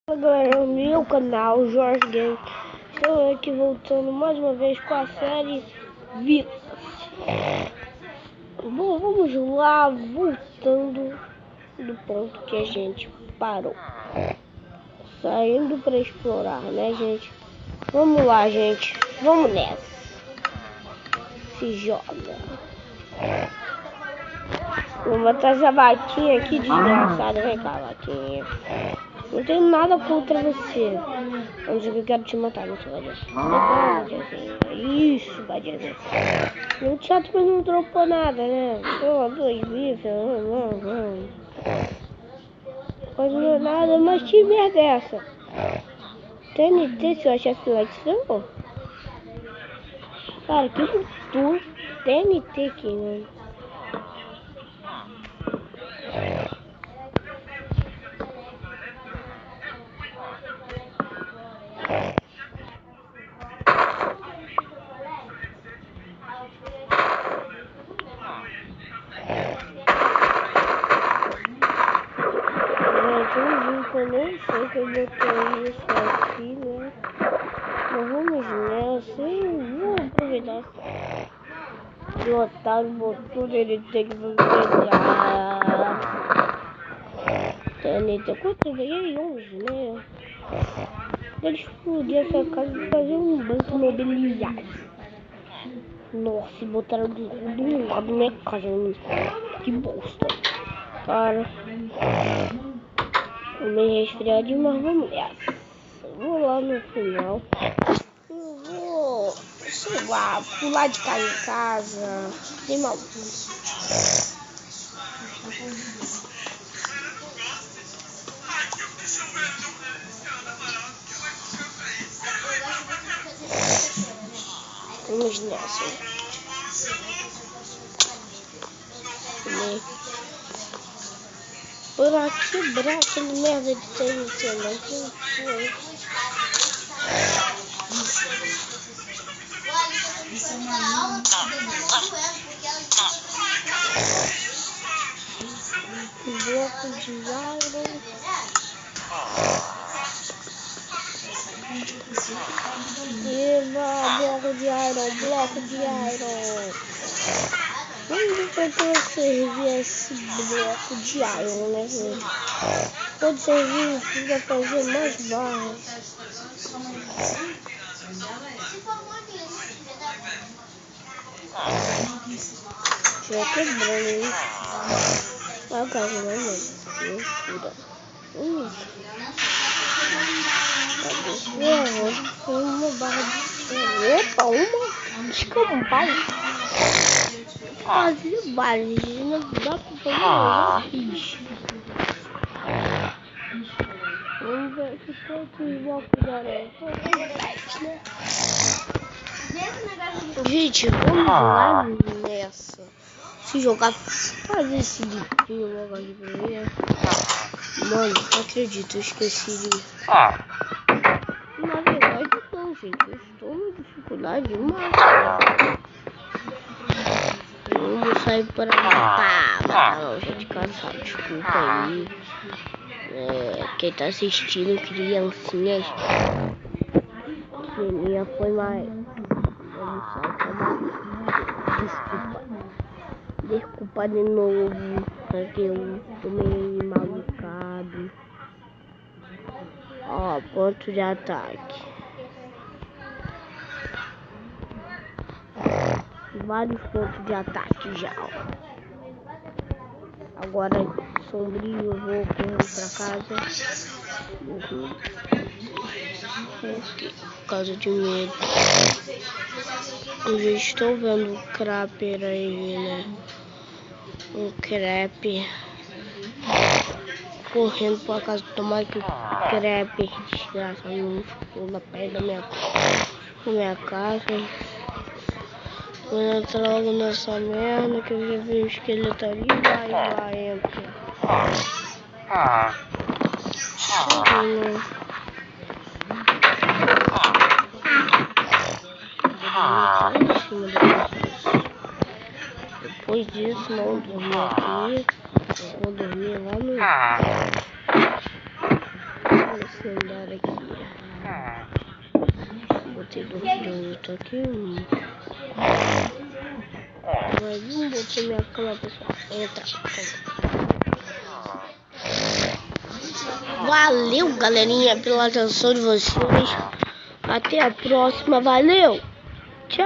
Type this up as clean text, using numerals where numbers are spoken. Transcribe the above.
Fala galera, no meu canal Jorge Game. Estou aqui voltando mais uma vez com a série Vilas. Bom, vamos lá, voltando do ponto que a gente parou, saindo para explorar, né gente? Vamos lá gente, vamos nessa. Se joga. Vou matar essa vaquinha aqui desgraçada. Vem cá, vaquinha. Não tenho nada contra você. Vamos ver que eu quero te matar, não vai dar. Isso, Badiazinha. Muito chato, mas não dropou nada, né? Pô, 2 bifes. Quase não é nada, mas que merda é essa? TNT, se eu achasse lá que não. Cara, que cultura. TNT aqui, né? Eu nem sei que eu botei isso aqui, né? Mas vamos nessa, vou aproveitar que o otário botou, ele tem que pegar. TNT, quanto eu ganhei? 11, né? Ele explodir essa casa e fazer um banco imobiliário. Nossa, e botaram do lado da minha casa, que bosta. Cara, tô meio resfriadinho, mas vamos nessa. Vou lá no final. Eu vou, sei lá, pular de casa em casa. Tem maluco. Vamos nessa. Pra quebrar aquele merda de TNT, né? Quem foi? Bloco de iron. Eva, bloco de iron, bloco de iron. Vamos ver para servir esse bloco de iron, né, gente? Pode servir para fazer mais barras. Já quebrando, hein? Ah, cara, não é loucura. Uma barra de... Opa, uma escambau. Fazer várias, não dá pra fazer bicho. Vamos ver se quantos blocos de areia. Né? Gente, vamos lá nessa. Se jogar, fazer esse limpinho logo ali pra mim. Mano, não acredito, eu esqueci de... Na verdade não, gente, eu estou em dificuldade demais. Vamos sair para matar não, gente, cansado, desculpa aí. Quem tá assistindo, criancinhas. Minha foi mais... Vamos sair para matar. Desculpa de novo, porque eu tô meio malucado. Ó, ponto de ataque. Vários pontos de ataque já. Agora sombrio, eu vou correr pra casa. Por causa de medo. Eu já estou vendo o Crapper aí, né? Um crepe correndo pra casa. Tomara que o crepe desgraça não pula perto da minha casa. Vou entrar logo nessa merda que eu já vi o esqueleto ali. Vai, entra. Depois disso, não dormir aqui. Vou dormir lá no... esse lendário aqui. Botei 2 de aqui. Mais botei minha cama, pessoal. Entra. Valeu, galerinha, pela atenção de vocês. Até a próxima. Valeu. Tchau.